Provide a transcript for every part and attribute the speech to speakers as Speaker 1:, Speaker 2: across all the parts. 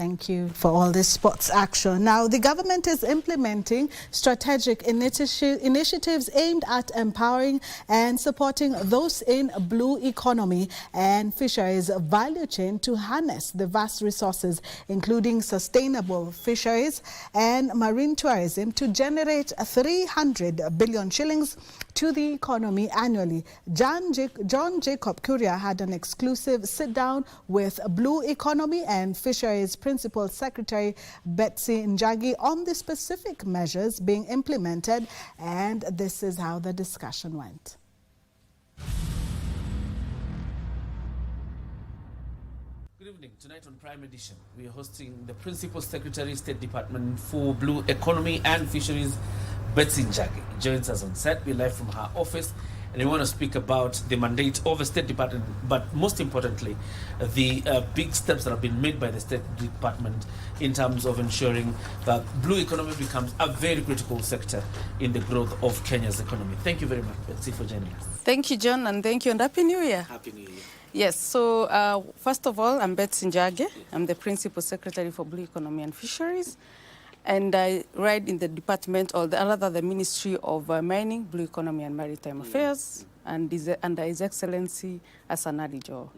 Speaker 1: Thank you for all this sports action. Now, the government is implementing strategic initiatives aimed at empowering and supporting those in blue economy and fisheries value chain to harness the vast resources, including sustainable fisheries and marine tourism, to generate 300 billion shillings to the economy annually. John Jacob Kioria had an exclusive sit-down with Blue Economy and Fisheries Principal Secretary Betsy Njagi on the specific measures being implemented, and this is how the discussion went.
Speaker 2: Good evening. Tonight on Prime Edition, we are hosting the Principal Secretary, State Department for Blue Economy and Fisheries, Betsy Njagi. Joins us on set. We're live from her office, and we want to speak about the mandate of the State Department, but most importantly, the big steps that have been made by the State Department in terms of ensuring that blue economy becomes a very critical sector in the growth of Kenya's economy. Thank you very much, Betsy, for joining us.
Speaker 3: Thank you, John, and thank you, and Happy New Year.
Speaker 2: Happy New Year.
Speaker 3: Yes, so first of all, I'm Betsy Njagi. I'm the Principal Secretary for Blue Economy and Fisheries, and I reside in the department, or the Ministry of Mining, Blue Economy and Maritime Affairs, and is under His Excellency Asanali Joe.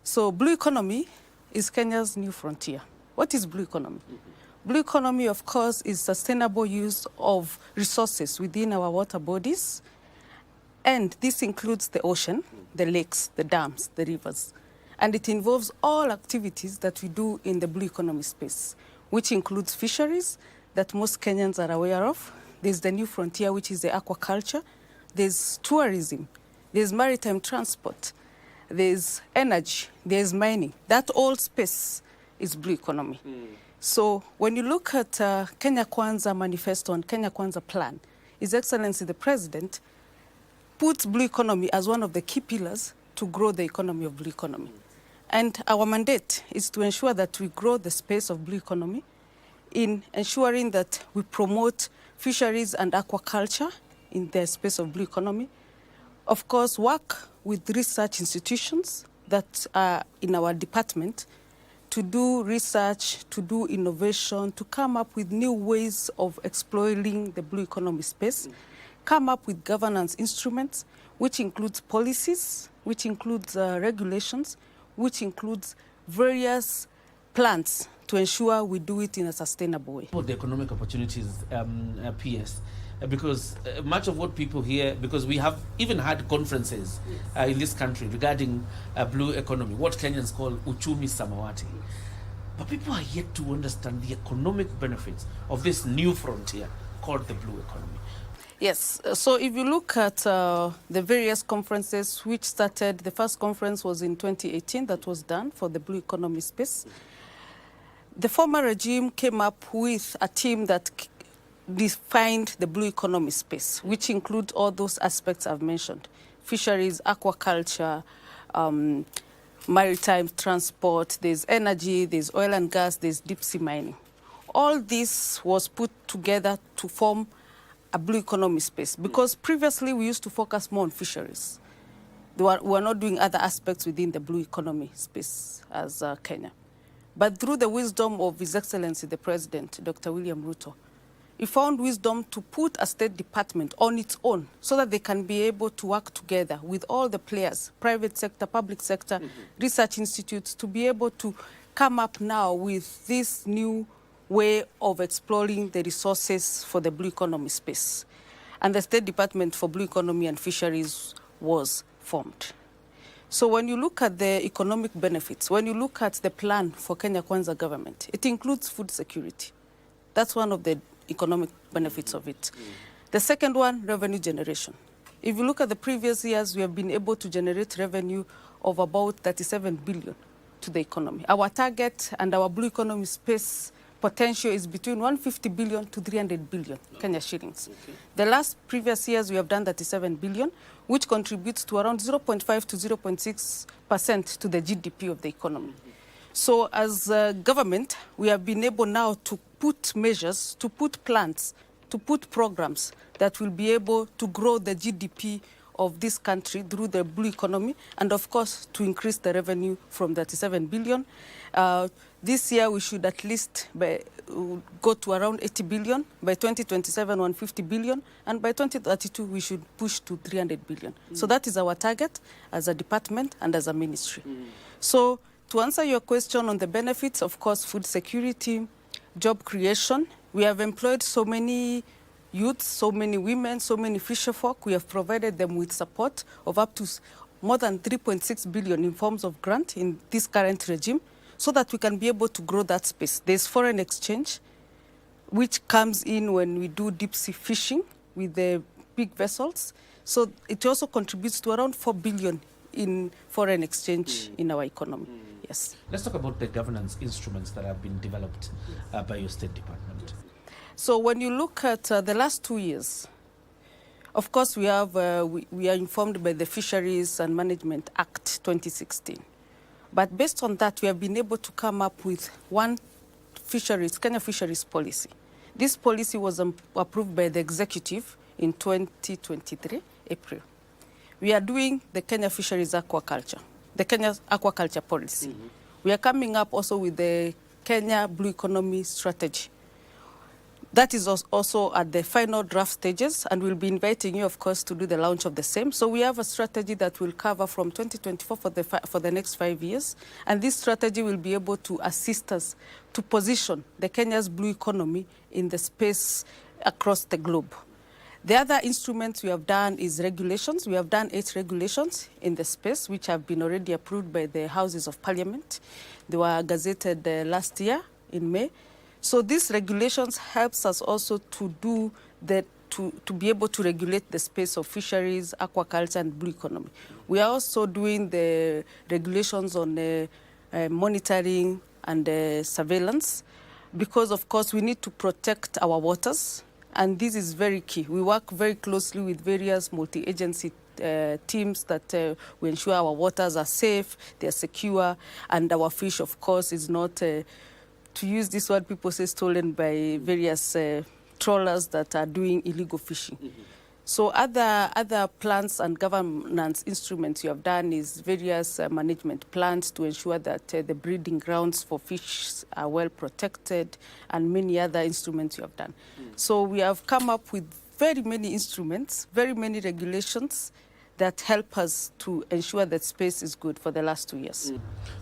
Speaker 3: So Blue Economy is Kenya's new frontier. What is Blue Economy? Blue Economy, of course, is sustainable use of resources within our water bodies, and this includes the ocean, the lakes, the dams, the rivers. And it involves all activities that we do in the blue economy space, which includes fisheries that most Kenyans are aware of. There's the new frontier, which is the aquaculture. There's tourism. There's maritime transport. There's energy. There's mining. That whole space is blue economy. So when you look at Kenya Kwanza manifesto and Kenya Kwanza plan, His Excellency the President puts blue economy as one of the key pillars to grow the economy of blue economy. And our mandate is to ensure that we grow the space of blue economy in ensuring that we promote fisheries and aquaculture in the space of blue economy. Of course, work with research institutions that are in our department to do research, to do innovation, to come up with new ways of exploiting the blue economy space, come up with governance instruments, which includes policies, which includes regulations, which includes various plans to ensure we do it in a sustainable way.
Speaker 2: About the economic opportunities, PS, because much of what people hear, because we have even had conferences in this country regarding blue economy, what Kenyans call uchumi samawati. But people are yet to understand the economic benefits of this new frontier called the blue economy.
Speaker 3: Yes, so if you look at the various conferences which started, the first conference was in 2018 that was done for the blue economy space. The former regime came up with a team that defined the blue economy space, which includes all those aspects I've mentioned: fisheries, aquaculture, maritime transport, there's energy, there's oil and gas, there's deep sea mining. All this was put together to form a blue economy space, because previously we used to focus more on fisheries. We were not doing other aspects within the blue economy space as Kenya. But through the wisdom of His Excellency the President, Dr. William Ruto, he found wisdom to put a State Department on its own so that they can be able to work together with all the players, private sector, public sector, research institutes, to be able to come up now with this new way of exploring the resources for the blue economy space. And the State Department for Blue Economy and Fisheries was formed. So when you look at the economic benefits, when you look at the plan for Kenya Kwanza government, it includes food security. That's one of the economic benefits of it. The second one, revenue generation. If you look at the previous years, we have been able to generate revenue of about 37 billion to the economy. Our target and our blue economy space potential is between 150 billion to 300 billion Kenya shillings. The last previous years, we have done 37 billion, which contributes to around 0.5 to 0.6% to the GDP of the economy. So as a government, we have been able now to put measures, to put plans, to put programs that will be able to grow the GDP of this country through the blue economy, and of course to increase the revenue from 37 billion. This year we should at least go to around 80 billion. By 2027, 150 billion. And by 2032, we should push to 300 billion. So that is our target as a department and as a ministry. So to answer your question on the benefits, of course, food security, job creation. We have employed so many youths, so many women, so many fisherfolk. We have provided them with support of up to more than 3.6 billion in forms of grant in this current regime, so that we can be able to grow that space. There's foreign exchange, which comes in when we do deep sea fishing with the big vessels. So it also contributes to around 4 billion in foreign exchange in our economy. Yes.
Speaker 2: Let's talk about the governance instruments that have been developed by your State Department.
Speaker 3: So when you look at the last 2 years, of course we are informed by the Fisheries and Management Act 2016. But based on that, we have been able to come up with one Kenya fisheries policy. This policy was approved by the executive in 2023, April. We are doing the Kenya fisheries aquaculture, the Kenya aquaculture policy. We are coming up also with the Kenya Blue Economy strategy. That is also at the final draft stages, and we'll be inviting you, of course, to do the launch of the same. So we have a strategy that will cover from 2024 for the next 5 years, and this strategy will be able to assist us to position the Kenya's blue economy in the space across the globe. The other instruments we have done is regulations. We have done 8 regulations in the space, which have been already approved by the Houses of Parliament. They were gazetted last year in May. So these regulations helps us also to do that, to be able to regulate the space of fisheries, aquaculture, and blue economy. We are also doing the regulations on monitoring and surveillance, because of course we need to protect our waters, and this is very key. We work very closely with various multi-agency teams that we ensure our waters are safe, they are secure, and our fish, of course, is not to use this word, people say, stolen by various trawlers that are doing illegal fishing. So other plans and governance instruments you have done is various management plans to ensure that the breeding grounds for fish are well protected, and many other instruments you have done. So we have come up with very many instruments, very many regulations that help us to ensure that space is good for the last 2 years.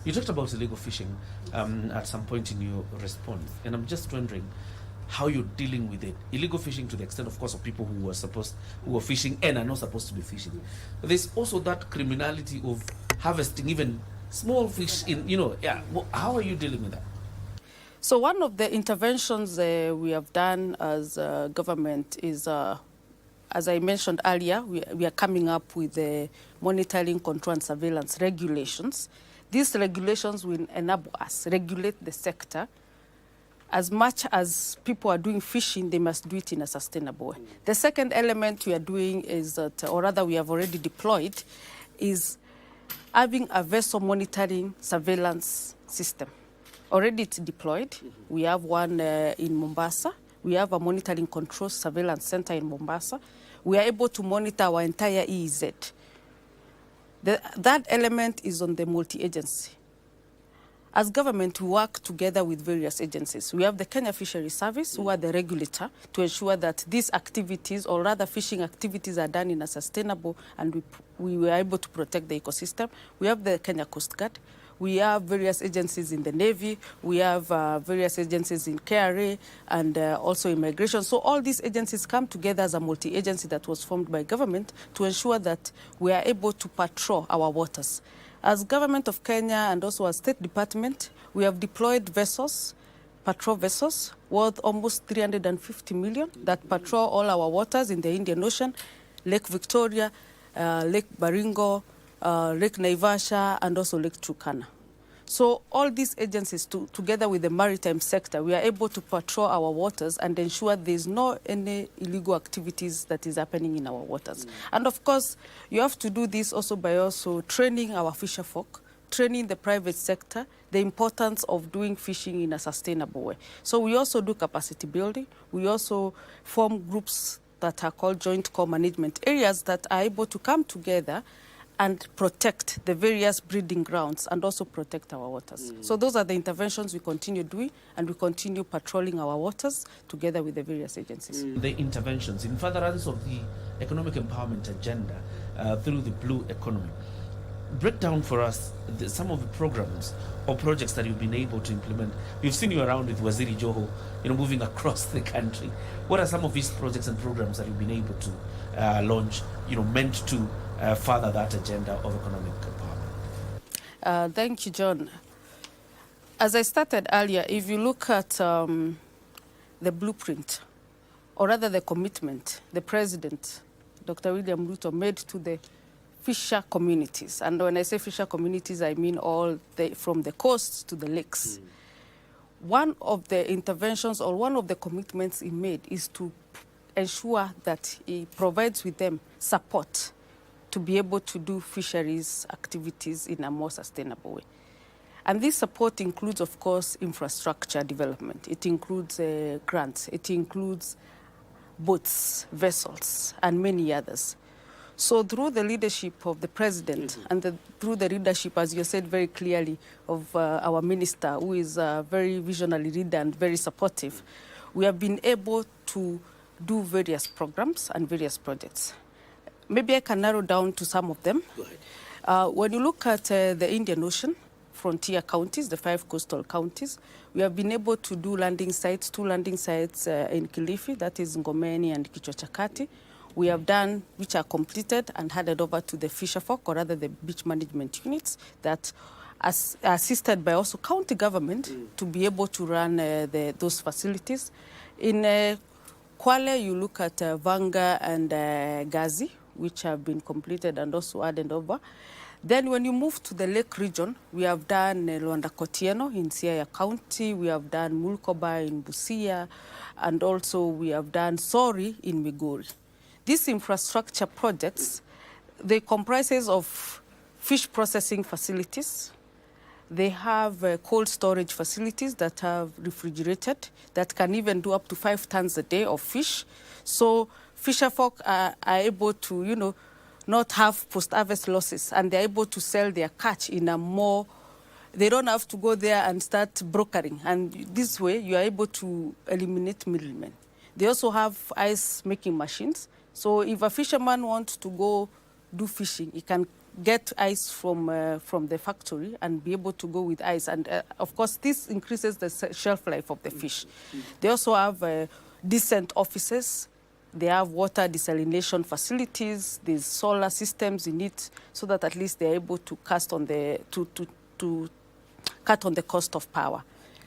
Speaker 2: You talked about illegal fishing at some point in your response, and I'm just wondering how you're dealing with it. Illegal fishing, to the extent, of course, of people who were fishing and are not supposed to be fishing. But there's also that criminality of harvesting even small fish in, how are you dealing with that?
Speaker 3: So one of the interventions we have done as government is, as I mentioned earlier, we are coming up with the monitoring, control, and surveillance regulations. These regulations will enable us regulate the sector. As much as people are doing fishing, they must do it in a sustainable way. The second element we are doing is that, or rather we have already deployed, is having a vessel monitoring surveillance system. Already it's deployed. We have one in Mombasa. We have a monitoring control surveillance center in Mombasa. We are able to monitor our entire EEZ. That element is on the multi-agency. As government, we work together with various agencies. We have the Kenya Fisheries Service, who are the regulator, to ensure that these activities, or rather fishing activities, are done in a sustainable, and we were able to protect the ecosystem. We have the Kenya Coast Guard. We have various agencies in the Navy. We have various agencies in KRA and also immigration. So all these agencies come together as a multi-agency that was formed by government to ensure that we are able to patrol our waters. As Government of Kenya and also as State Department, we have deployed vessels, patrol vessels, worth almost 350 million that patrol all our waters in the Indian Ocean, Lake Victoria, Lake Baringo, Lake Naivasha, and also Lake Turkana. So all these agencies, together with the maritime sector, we are able to patrol our waters and ensure there's no any illegal activities that is happening in our waters. And of course, you have to do this also by also training our fisherfolk, training the private sector, the importance of doing fishing in a sustainable way. So we also do capacity building. We also form groups that are called joint core management areas that are able to come together and protect the various breeding grounds and also protect our waters. So those are the interventions we continue doing, and we continue patrolling our waters together with the various agencies.
Speaker 2: The interventions in furtherance of the economic empowerment agenda through the blue economy. Break down for us some of the programs or projects that you've been able to implement. We've seen you around with Waziri Joho, moving across the country. What are some of these projects and programs that you've been able to launch, meant to further that agenda of economic empowerment?
Speaker 3: Thank you, John. As I started earlier, if you look at the blueprint, or rather the commitment the President, Dr. William Ruto, made to the fisher communities. And when I say fisher communities, I mean from the coast to the lakes. One of the interventions or one of the commitments he made is to ensure that he provides with them support to be able to do fisheries activities in a more sustainable way. And this support includes, of course, infrastructure development. It includes grants. It includes boats, vessels, and many others. So through the leadership of the President and through the leadership, as you said very clearly, of our minister, who is a very visionary leader and very supportive, we have been able to do various programs and various projects. Maybe I can narrow down to some of them.
Speaker 2: Go ahead.
Speaker 3: When you look at the Indian Ocean, frontier counties, the 5 coastal counties, we have been able to do landing sites, 2 landing sites in Kilifi, that is Ngomeni and Kichwachakati. We have done, which are completed and handed over to the fisher folk, or rather the beach management units, that are assisted by also county government to be able to run those facilities. In Kwale, you look at Vanga and Gazi, which have been completed and also handed over. Then when you move to the lake region, we have done Luanda Kotieno in Siaya County, we have done Mulkoba in Busia, and also we have done Sori in Migori. These infrastructure projects, they comprises of fish processing facilities. They have cold storage facilities that have refrigerated, that can even do up to 5 tons a day of fish. So fisher folk are able to, not have post-harvest losses, and they're able to sell their catch in a more, they don't have to go there and start brokering. And this way, you are able to eliminate middlemen. They also have ice-making machines. So if a fisherman wants to go do fishing, he can get ice from the factory and be able to go with ice. And of course, this increases the shelf life of the fish. They also have decent offices. They have water desalination facilities. There's solar systems in it, so that at least they're able to cut on the cost of power.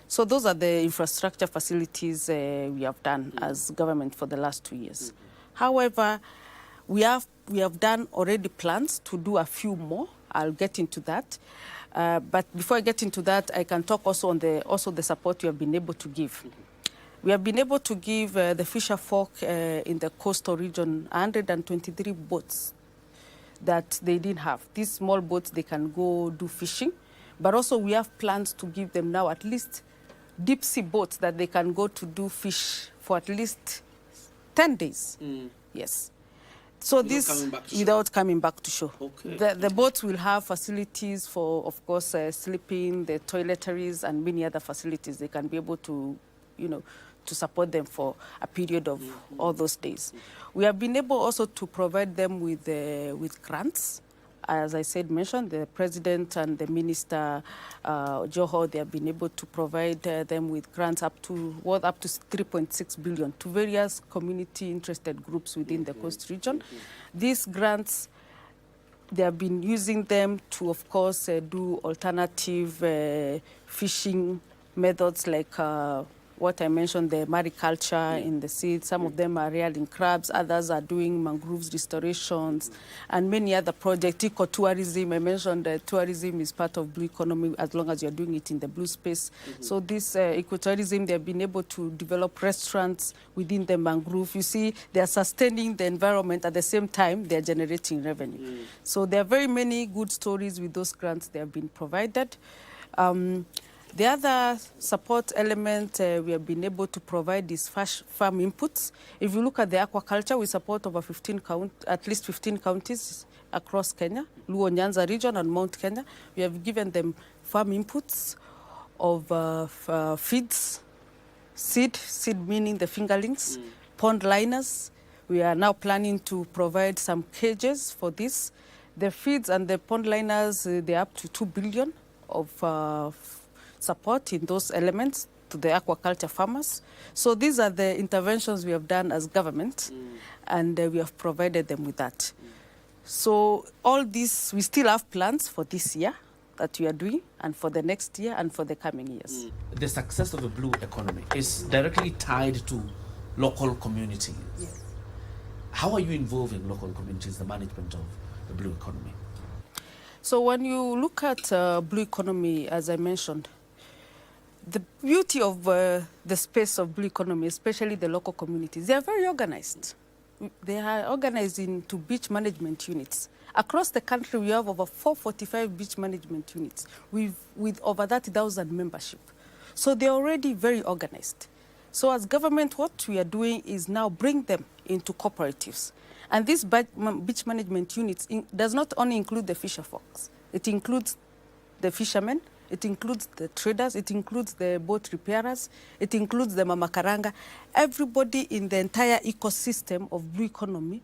Speaker 3: So those are the infrastructure facilities we have done as government for the last 2 years. However, we have done already plans to do a few more. I'll get into that. But before I get into that, I can talk also on the support we have been able to give. We have been able to give the fisher folk in the coastal region 123 boats that they didn't have. These small boats, they can go do fishing. But also we have plans to give them now at least deep sea boats that they can go to do fish for at least 10 days. Yes. So without coming back to shore.
Speaker 2: Okay.
Speaker 3: The boats will have facilities for, of course, sleeping, the toiletries, and many other facilities. They can be able to, to support them for a period of all those days. We have been able also to provide them with grants. As I mentioned, the President and the Minister, Joho, they have been able to provide them with grants up to 3.6 billion to various community interested groups within the coast region. These grants, they have been using them to, of course, do alternative fishing methods like what I mentioned, the mariculture in the sea. Some of them are rearing crabs, others are doing mangroves restorations, and many other projects. Ecotourism, I mentioned that tourism is part of blue economy as long as you're doing it in the blue space. So this ecotourism, they've been able to develop restaurants within the mangrove. You see, they're sustaining the environment at the same time they're generating revenue. So there are very many good stories with those grants that have been provided. The other support element we have been able to provide is farm inputs. If you look at the aquaculture, we support over at least 15 counties across Kenya, Luo Nyanza region and Mount Kenya. We have given them farm inputs of feeds, seed meaning the fingerlings, pond liners. We are now planning to provide some cages for this. The feeds and the pond liners, they're up to 2 billion of support in those elements to the aquaculture farmers. So these are the interventions we have done as government, and we have provided them with that. So all this, we still have plans for this year that we are doing, and for the next year and for the coming years.
Speaker 2: The success of the blue economy is directly tied to local communities.
Speaker 3: Yes.
Speaker 2: How are you involving local communities in the management of the blue economy?
Speaker 3: So when you look at blue economy, as I mentioned, the beauty of the space of blue economy, especially the local communities, they are very organized. They are organized into beach management units. Across the country, we have over 445 beach management units with over 30,000 membership. So they're already very organized. So as government, what we are doing is now bring them into cooperatives. And this beach management units does not only include the fisher folks. It includes the fishermen, it includes the traders, it includes the boat repairers, it includes the mamakaranga. Everybody in the entire ecosystem of blue economy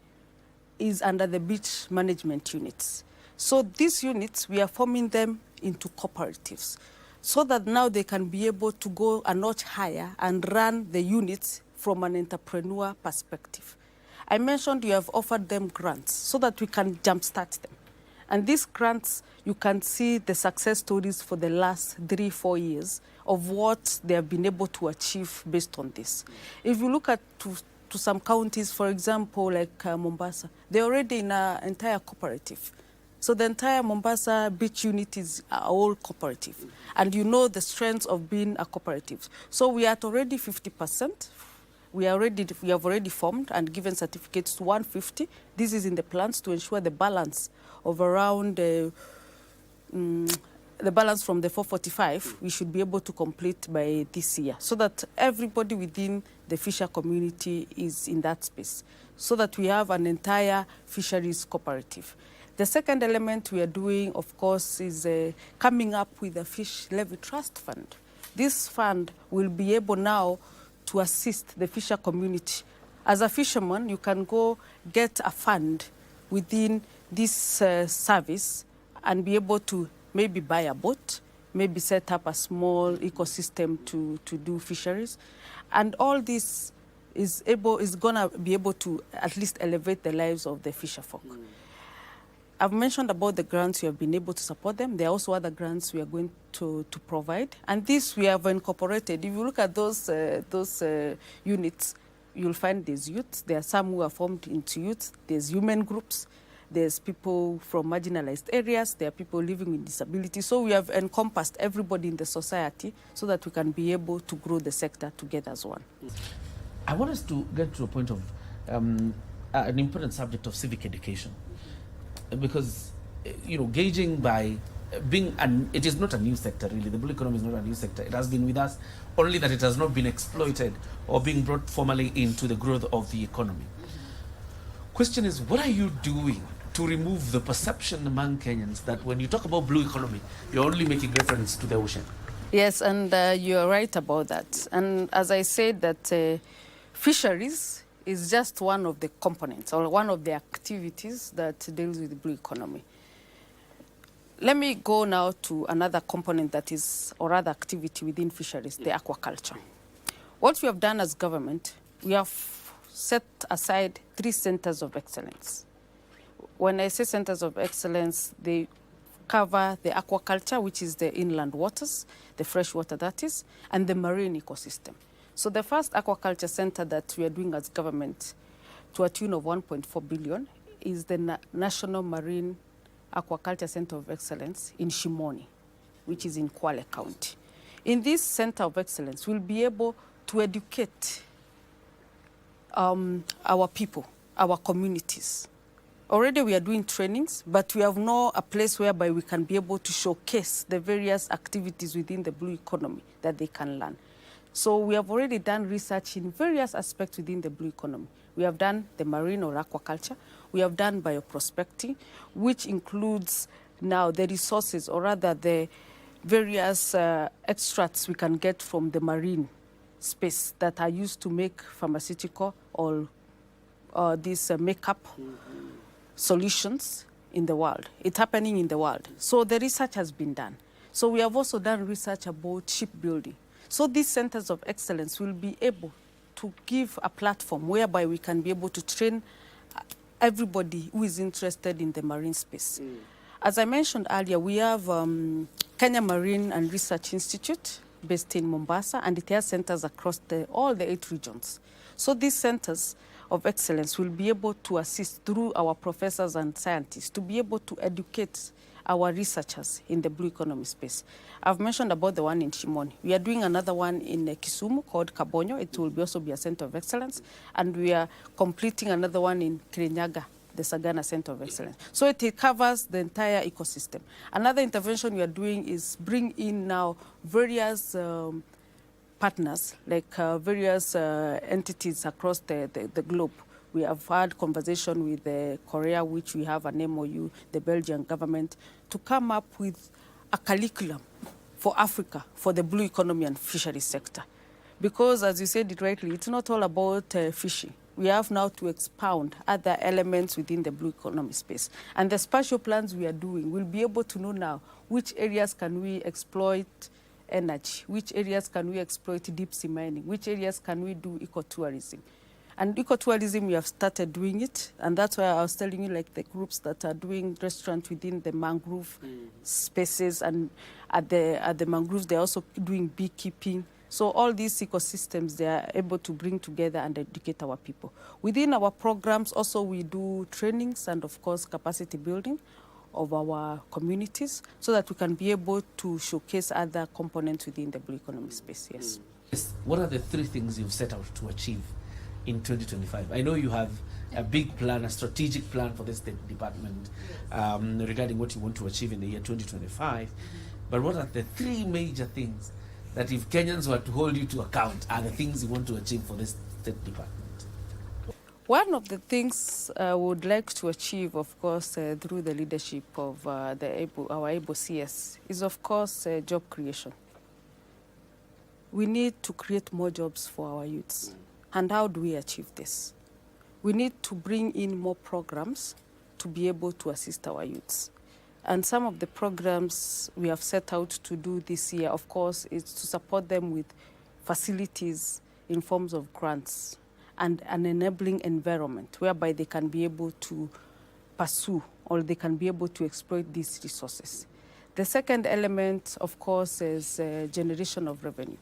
Speaker 3: is under the beach management units. So these units, we are forming them into cooperatives so that now they can be able to go a notch higher and run the units from an entrepreneur perspective. I mentioned you have offered them grants so that we can jumpstart them. And these grants, you can see the success stories for the last 3-4 years of what they have been able to achieve based on this. If you look at to some counties, for example, like Mombasa, they're already in an entire cooperative. So the entire Mombasa beach unit is all cooperative. And you know the strengths of being a cooperative. So we are at already 50%. We have already formed and given certificates to 150. This is in the plans to ensure the balance of around the balance from the 445 we should be able to complete by this year, so that everybody within the fisher community is in that space, so that we have an entire fisheries cooperative. The second element we are doing, of course, is coming up with a fish levy trust fund. This fund will be able now to assist the fisher community. As a fisherman, you can go get a fund within this service and be able to maybe buy a boat, maybe set up a small ecosystem to do fisheries. And all this is going to be able to at least elevate the lives of the fisher folk. I've mentioned about the grants we have been able to support them. There are also other grants we are going to provide. And this we have incorporated. If you look at those units, you'll find there's youth. There are some who are formed into youth. There's women groups. There's people from marginalized areas. There are people living with disability. So we have encompassed everybody in the society so that we can be able to grow the sector together as one.
Speaker 2: I want us to get to a point of an important subject of civic education. Because, you know, gauging by being, it is not a new sector really. The blue economy is not a new sector. It has been with us, only that it has not been exploited or being brought formally into the growth of the economy. Question is, what are you doing to remove the perception among Kenyans that when you talk about blue economy, you're only making reference to the ocean?
Speaker 3: Yes, and you're right about that. And as I said, that fisheries is just one of the components or one of the activities that deals with the blue economy. Let me go now to another component that is, or other activity within fisheries, the aquaculture. What we have done as government, we have set aside 3 centers of excellence. When I say centers of excellence, they cover the aquaculture, which is the inland waters, the fresh water that is, and the marine ecosystem. So the first aquaculture center that we are doing as government to a tune of 1.4 billion is the National Marine Aquaculture Center of Excellence in Shimoni, which is in Kwale County. In this center of excellence, we'll be able to educate our people, our communities. Already we are doing trainings, but we have now a place whereby we can be able to showcase the various activities within the blue economy that they can learn. So we have already done research in various aspects within the blue economy. We have done the marine or aquaculture. we have done bioprospecting, which includes now the resources, or rather the various extracts we can get from the marine space that are used to make pharmaceutical or these makeup solutions in the world. It's happening in the world. So the research has been done. So we have also done research about shipbuilding. So these centers of excellence will be able to give a platform whereby we can be able to train everybody who is interested in the marine space. As I mentioned earlier, we have Kenya Marine and Research Institute based in Mombasa, and it has centers across all the 8 regions. So these centers of excellence will be able to assist through our professors and scientists to be able to educate our researchers in the blue economy space. I've mentioned about the one in Shimoni. We are doing another one in Kisumu called Kabonyo. It will also be a center of excellence. And we are completing another one in Kirinyaga, the Sagana Center of Excellence. So it covers the entire ecosystem. Another intervention we are doing is bring in now various partners, like various entities across the globe. We have had conversation with Korea, which we have an MOU, the Belgian government, to come up with a curriculum for Africa, for the blue economy and fisheries sector. Because, as you said it rightly, it's not all about fishing. We have now to expound other elements within the blue economy space. And the spatial plans we are doing will be able to know now which areas can we exploit energy, which areas can we exploit deep sea mining, which areas can we do ecotourism. And ecotourism, we have started doing it, and that's why I was telling you, like the groups that are doing restaurants within the mangrove spaces, and at the mangroves, they're also doing beekeeping. So all these ecosystems, they are able to bring together and educate our people. Within our programs, also we do trainings and, of course, capacity building of our communities so that we can be able to showcase other components within the blue economy space, yes.
Speaker 2: Yes. What are the 3 things you've set out to achieve in 2025? I know you have a big plan, a strategic plan for the State Department regarding what you want to achieve in the year 2025. But what are the 3 major things that, if Kenyans were to hold you to account, are the things you want to achieve for the State Department?
Speaker 3: One of the things I would like to achieve, of course, through the leadership of our ABO CS, is, of course, job creation. We need to create more jobs for our youths. And how do we achieve this? We need to bring in more programs to be able to assist our youths. And some of the programs we have set out to do this year, of course, is to support them with facilities in forms of grants and an enabling environment whereby they can be able to pursue or they can be able to exploit these resources. The second element, of course, is generation of revenue.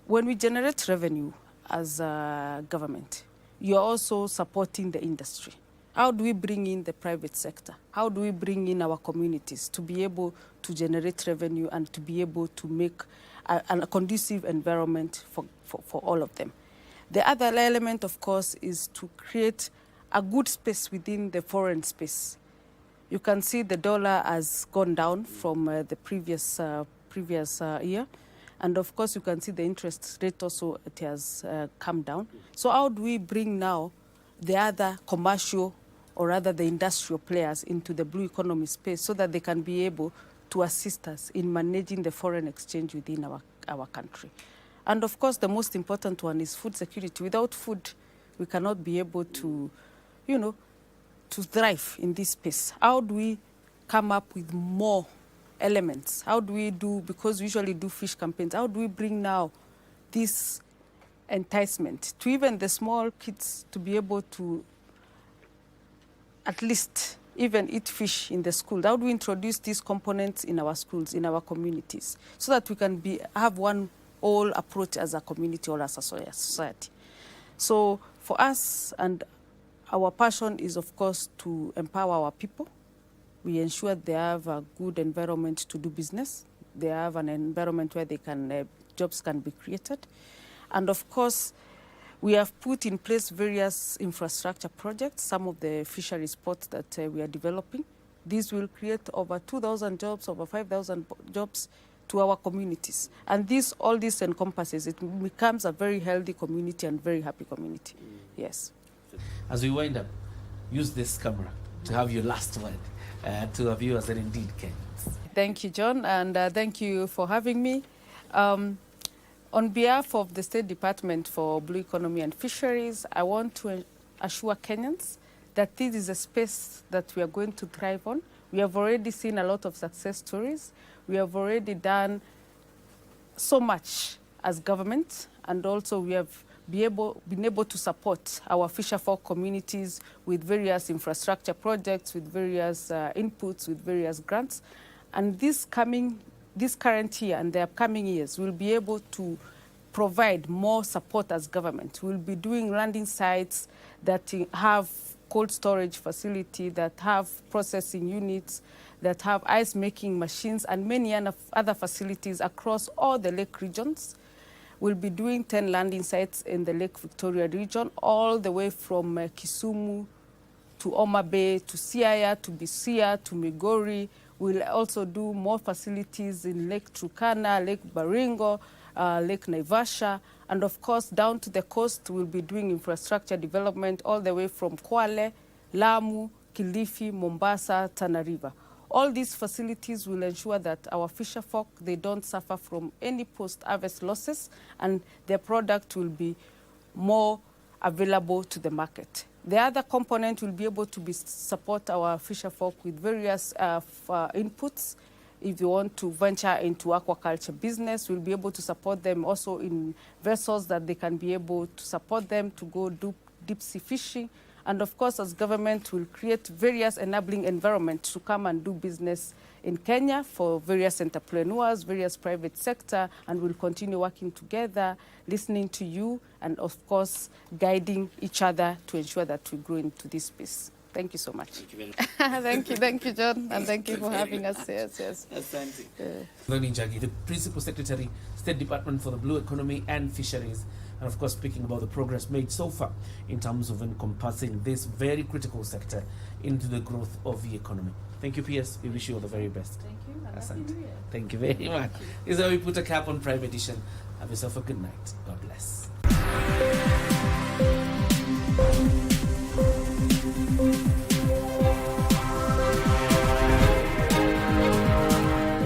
Speaker 3: When we generate revenue as a government, you're also supporting the industry. How do we bring in the private sector? How do we bring in our communities to be able to generate revenue and to be able to make a conducive environment for all of them? The other element, of course, is to create a good space within the foreign space. You can see the dollar has gone down from the previous year. And of course, you can see the interest rate also, it has come down. So how do we bring now the other commercial or rather the industrial players into the blue economy space so that they can be able to assist us in managing the foreign exchange within our country? And of course, the most important one is food security. Without food, we cannot be able to, to thrive in this space. How do we come up with more elements? How do we do, because we usually do fish campaigns, how do we bring now this enticement to even the small kids to be able to at least even eat fish in the school? How do we introduce these components in our schools, in our communities, so that we can have one whole approach as a community or as a society? So for us, and our passion is, of course, to empower our people. We ensure they have a good environment to do business. They have an environment where jobs can be created. And of course, we have put in place various infrastructure projects, some of the fisheries ports that we are developing. These will create over 2,000 jobs, over 5,000 jobs to our communities. And all this encompasses, it becomes a very healthy community and very happy community. Yes.
Speaker 2: As we wind up, use this camera to have your last word to our viewers and indeed Kenyans.
Speaker 3: Thank you, John, and thank you for having me. On behalf of the State Department for Blue Economy and Fisheries, I want to assure Kenyans that this is a space that we are going to thrive on. We have already seen a lot of success stories. We have already done so much as government, and also we have been able to support our fisherfolk communities with various infrastructure projects, with various inputs, with various grants. And this current year and the upcoming years, we'll be able to provide more support as government. We'll be doing landing sites that have cold storage facility, that have processing units, that have ice making machines, and many other facilities across all the lake regions. We'll be doing 10 landing sites in the Lake Victoria region, all the way from Kisumu to Homa Bay, to Siaya, to Busia, to Migori. We'll also do more facilities in Lake Turkana, Lake Baringo, Lake Naivasha, and of course down to the coast we'll be doing infrastructure development all the way from Kwale, Lamu, Kilifi, Mombasa, Tana River. All these facilities will ensure that our fisherfolk, they don't suffer from any post-harvest losses, and their product will be more available to the market. The other component will be able to support our fisherfolk with various inputs. If you want to venture into aquaculture business, we'll be able to support them also in vessels that they can be able to support them to go do deep sea fishing. And of course, as government, we'll create various enabling environments to come and do business in Kenya for various entrepreneurs, various private sector, and we'll continue working together, listening to you, and of course, guiding each other to ensure that we grow into this space. Thank you so much.
Speaker 2: Thank you very much.
Speaker 3: thank you, John, and thank you for having us. Yes.
Speaker 2: Asante. Betsy Njagi, the Principal Secretary, State Department for the Blue Economy and Fisheries, and of course speaking about the progress made so far in terms of encompassing this very critical sector into the growth of the economy. Thank you, PS. We wish you all the very best.
Speaker 3: Thank you. And
Speaker 2: Asante.
Speaker 3: Happy New Year.
Speaker 2: Thank you very much. This is how we put a cap on Prime Edition. Have yourself a good night. God bless.